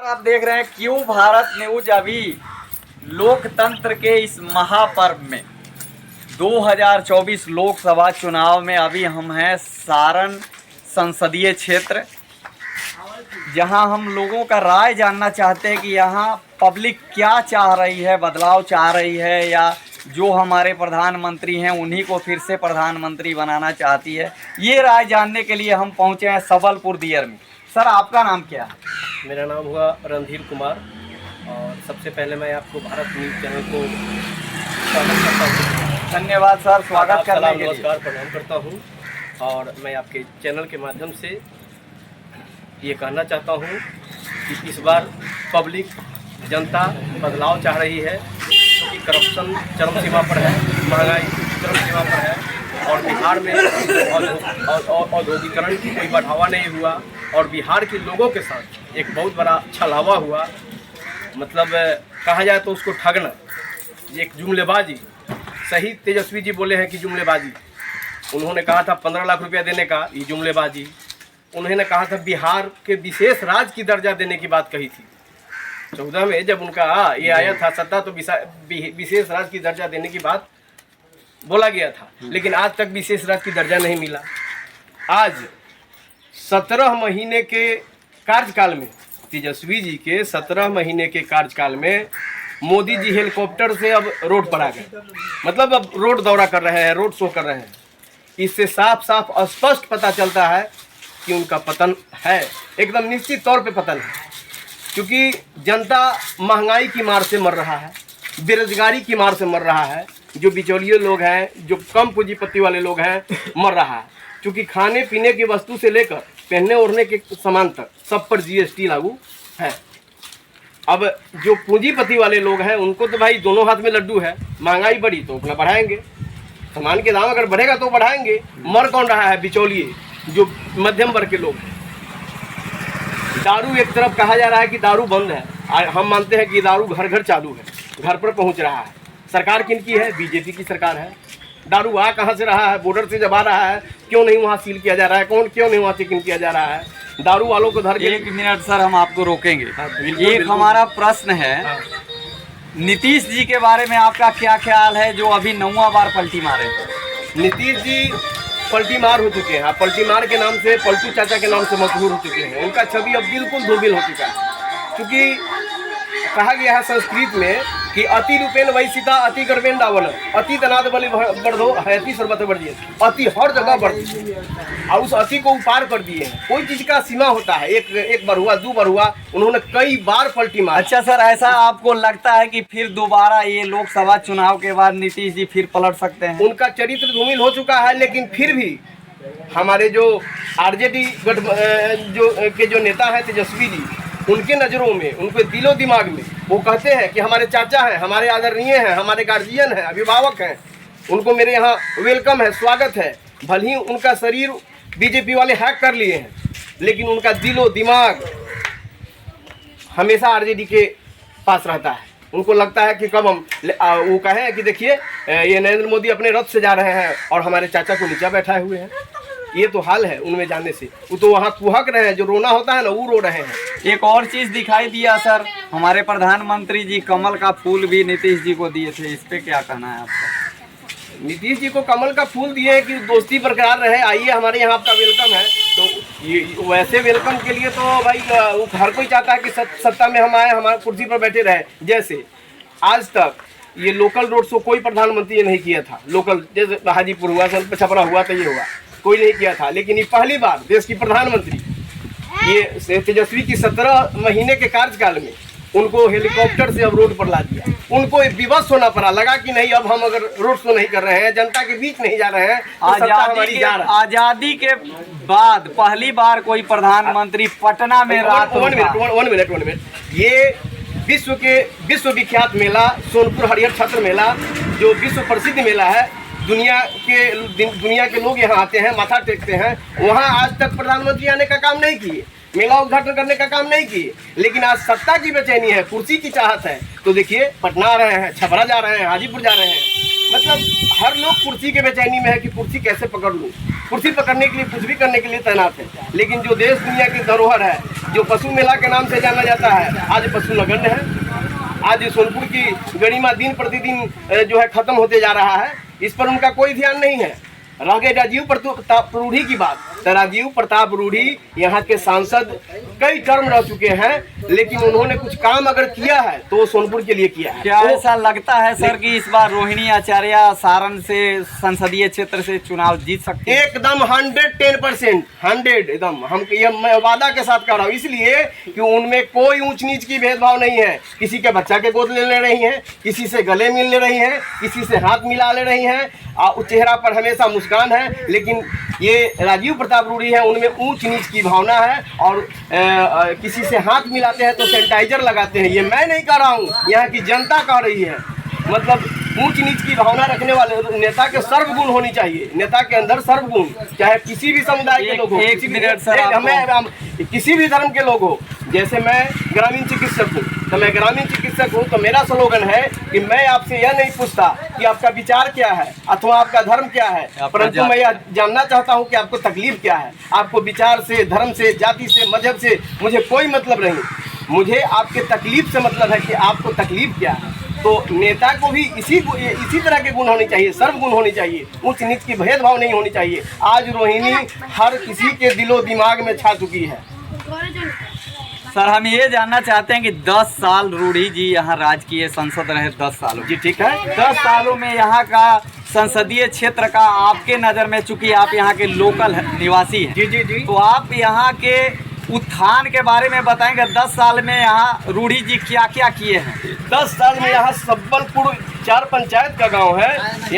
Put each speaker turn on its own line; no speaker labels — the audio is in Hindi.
आप देख रहे हैं क्यों भारत न्यूज। अभी लोकतंत्र के इस महापर्व में 2024 लोकसभा चुनाव में अभी हम हैं सारण संसदीय क्षेत्र, जहां हम लोगों का राय जानना चाहते हैं कि यहां पब्लिक क्या चाह रही है, बदलाव चाह रही है या जो हमारे प्रधानमंत्री हैं उन्हीं को फिर से प्रधानमंत्री बनाना चाहती है। ये राय जानने के लिए हम पहुंचे हैं सबलपुर दियर में। सर, आपका नाम क्या है?
मेरा नाम हुआ रणधीर कुमार और सबसे पहले मैं आपको भारत न्यूज़ चैनल को स्वागत करता हूँ।
धन्यवाद सर, स्वागत करने के लिए।
नमस्कार प्रणाम करता हूँ और मैं आपके चैनल के माध्यम से ये कहना चाहता हूँ कि इस बार पब्लिक जनता बदलाव चाह रही है, क्योंकि करप्शन चरम सीमा पर है, महंगाई चरम सीमा पर है और बिहार में औद्योगिकरण की कोई बढ़ावा नहीं हुआ और बिहार के लोगों के साथ एक बहुत बड़ा छलावा हुआ। मतलब कहा जाए तो उसको ठगना, एक जुमलेबाजी। सही तेजस्वी जी बोले हैं कि जुमलेबाजी। उन्होंने कहा था 15 लाख रुपया देने का, ये जुमलेबाजी। उन्होंने कहा था बिहार के विशेष राज्य की दर्जा देने की बात कही थी 14 में, जब उनका ये आया था सत्ता, तो विशेष राज्य की दर्जा देने की बात बोला गया था, लेकिन आज तक विशेष राज्य की दर्जा नहीं मिला। आज 17 महीने के कार्यकाल में, तेजस्वी जी के 17 महीने के कार्यकाल में मोदी जी हेलीकॉप्टर से अब रोड पर आ गए। मतलब अब रोड दौरा कर रहे हैं, रोड शो कर रहे हैं। इससे साफ साफ स्पष्ट पता चलता है कि उनका पतन है, एकदम निश्चित तौर पे पतन है, क्योंकि जनता महंगाई की मार से मर रहा है, बेरोजगारी की मार से मर रहा है। जो बिचौलिए लोग हैं, जो कम पूंजीपति वाले लोग हैं, मर रहा है, क्योंकि खाने पीने की वस्तु से लेकर पहनने ओढ़ने के सामान तक सब पर जीएसटी लागू है। अब जो पूंजीपति वाले लोग हैं उनको तो भाई दोनों हाथ में लड्डू है। महंगाई बढ़ी तो अपना बढ़ाएंगे, सामान के दाम अगर बढ़ेगा तो बढ़ाएंगे। मर कौन रहा है? बिचौलिए, जो मध्यम वर्ग के लोग। दारू एक तरफ कहा जा रहा है कि दारू बंद है, हम मानते हैं कि दारू घर घर चालू है, घर पर पहुंच रहा है। सरकार किनकी है? बीजेपी की सरकार है। दारू आ कहाँ से रहा है? बॉर्डर से जब आ रहा है, क्यों नहीं वहाँ सील किया जा रहा है? क्यों नहीं वहाँ चेकिंग किया जा रहा है? दारू वालों को धर के।
1 मिनट सर, हम आपको रोकेंगे।
बिल्कुल,
एक हमारा प्रश्न है, नीतीश जी के बारे में आपका क्या ख्याल है, जो अभी 9वां बार पलटी मारे?
नीतीश जी पलटी मार हो चुके हैं। पलटी मार के नाम से, पलटू चाचा के नाम से मशहूर हो चुके हैं। उनका छवि अब बिल्कुल धूमिल हो चुका है, क्योंकि कहा गया है संस्कृत में कि अति रूपेण वही सीता अति गर्वेण रावण, अति तनाद बलि बढ़ो अति सर्वत वर्जित। अति हर जगह बढ़ती है और उस अति को पार कर दिए हैं। कोई चीज का सीमा होता है, एक बार हुआ, 2 बार हुआ, उन्होंने कई बार पलटी मारी।
अच्छा सर, ऐसा आपको लगता है कि फिर दोबारा ये लोकसभा चुनाव के बाद नीतीश जी फिर पलट सकते हैं?
उनका चरित्र धूमिल हो चुका है, लेकिन फिर भी हमारे जो आरजेडी जो नेता हैं तेजस्वी जी, उनके नज़रों में, उनके दिलो दिमाग में वो कहते हैं कि हमारे चाचा हैं, हमारे आदरणीय हैं, हमारे गार्जियन हैं, अभिभावक हैं, उनको मेरे यहाँ वेलकम है, स्वागत है। भले ही उनका शरीर बीजेपी वाले हैक कर लिए हैं, लेकिन उनका दिलो दिमाग हमेशा आरजेडी के पास रहता है। उनको लगता है कि कब हम वो कहें कि देखिए ये नरेंद्र मोदी अपने रथ से जा रहे हैं और हमारे चाचा को नीचे बैठाए हुए हैं। ये तो हाल है उनमें जाने से। वो तो वहाँ कुहक रहे हैं, जो रोना होता है ना, वो रो रहे हैं।
एक और चीज दिखाई दिया सर, हमारे प्रधानमंत्री जी कमल का फूल भी नीतीश जी को दिए थे, इस पे क्या कहना है आपका?
नीतीश जी को कमल का फूल दिए कि दोस्ती बरकरार रहे, आइए हमारे यहाँ आपका वेलकम है। तो ये वैसे वेलकम के लिए तो भाई हर कोई चाहता है कि सत्ता में हम आए, हमारे कुर्सी पर बैठे रहे। जैसे आज तक ये लोकल रोड शो कोई प्रधानमंत्री ने नहीं किया था। लोकल जैसे हाजीपुर हुआ, छपरा हुआ, तो ये हुआ, कोई नहीं किया था। लेकिन ये पहली बार देश की प्रधानमंत्री, ये तेजस्वी की 17 महीने के कार्यकाल में उनको हेलीकॉप्टर से अब रोड पर ला दिया। उनको विवश होना पड़ा, लगा कि नहीं अब हम अगर रोड शो नहीं कर रहे हैं, जनता के बीच नहीं जा रहे हैं, तो
आजादी के बाद पहली बार कोई प्रधानमंत्री पटना में रात।
1 मिनट। ये विश्व विख्यात मेला सोनपुर हरिहर छत्र मेला, जो विश्व प्रसिद्ध मेला है, दुनिया के लोग यहाँ आते हैं, माथा टेकते हैं। वहाँ आज तक प्रधानमंत्री आने का काम नहीं किए, मेला उद्घाटन करने का काम नहीं किए, लेकिन आज सत्ता की बेचैनी है, कुर्सी की चाहत है। तो देखिए, पटना आ रहे हैं, छपरा जा रहे हैं, हाजीपुर जा रहे हैं। मतलब हर लोग कुर्सी के बेचैनी में है कि कुर्सी कैसे पकड़ लूँ। कुर्सी पकड़ने के लिए कुछ भी करने के लिए तैनात है, लेकिन जो देश दुनिया की धरोहर है, जो पशु मेला के नाम से जाना जाता है, आज पशु नगण्य है। आज सोनपुर की गरिमा दिन प्रतिदिन जो है खत्म होते जा रहा है। इस पर उनका कोई ध्यान नहीं है। रह गई राजीव प्रताप रूढ़ी की बात, तो राजीव प्रताप रूढ़ी यहाँ के सांसद कई टर्म रह चुके हैं, लेकिन उन्होंने कुछ काम अगर किया है तो वो सोनपुर के लिए किया है।
क्या ऐसा लगता है सर कि इस बार रोहिणी आचार्य सारण से संसदीय क्षेत्र से चुनाव जीत सकते हैं?
एकदम 110%, 100 एकदम। हम ये मैं वादा के साथ कह रहा हूँ, इसलिए कि उनमें कोई ऊंच नीच की भेदभाव नहीं है। किसी के बच्चा के गोद ले रही हैं, किसी से गले मिल ले रही हैं, किसी से हाथ मिला ले रही हैं, चेहरा पर हमेशा मुस्कान है। लेकिन ये राजीव प्रताप रूढ़ी है, उनमें ऊंच नीच की भावना है, और किसी से हाथ मिलाते हैं तो सैनिटाइजर लगाते हैं। ये मैं नहीं कह रहा हूँ, यहाँ की जनता कह रही है। मतलब ऊंच नीच की भावना रखने वाले नेता के सर्वगुण होनी चाहिए। नेता के अंदर सर्वगुण, चाहे किसी भी समुदाय के लोग हो, किसी भी धर्म के लोग हो। जैसे मैं ग्रामीण चिकित्सक हूँ, तो मैं ग्रामीण चिकित्सक हूँ तो मेरा स्लोगन है कि मैं आपसे यह नहीं पूछता कि आपका विचार क्या है अथवा आपका धर्म क्या है, परंतु मैं यह जानना चाहता हूँ कि आपको तकलीफ क्या है। आपको विचार से, धर्म से, जाति से, मजहब से मुझे कोई मतलब नहीं। मुझे आपके तकलीफ से मतलब है कि आपको तकलीफ क्या है। तो नेता को भी इसी तरह के गुण होने चाहिए, सर्वगुण होने चाहिए। ऊंच नीच की भेदभाव नहीं होनी चाहिए। आज रोहिणी हर किसी के दिलो दिमाग में छा चुकी है।
सर हम ये जानना चाहते हैं कि 10 साल रूढ़ी जी यहाँ राज किए, संसद रहे 10 सालों।
जी ठीक है।
10 सालों में यहाँ का संसदीय क्षेत्र का आपके नज़र में, चूंकि आप यहाँ के लोकल निवासी हैं,
जी जी जी,
तो आप यहाँ के उत्थान के बारे में बताएंगे। 10 साल में यहाँ रूढ़ी जी क्या क्या किए हैं?
10 साल में यहाँ सब्बलपुर 4 पंचायत का गांव है।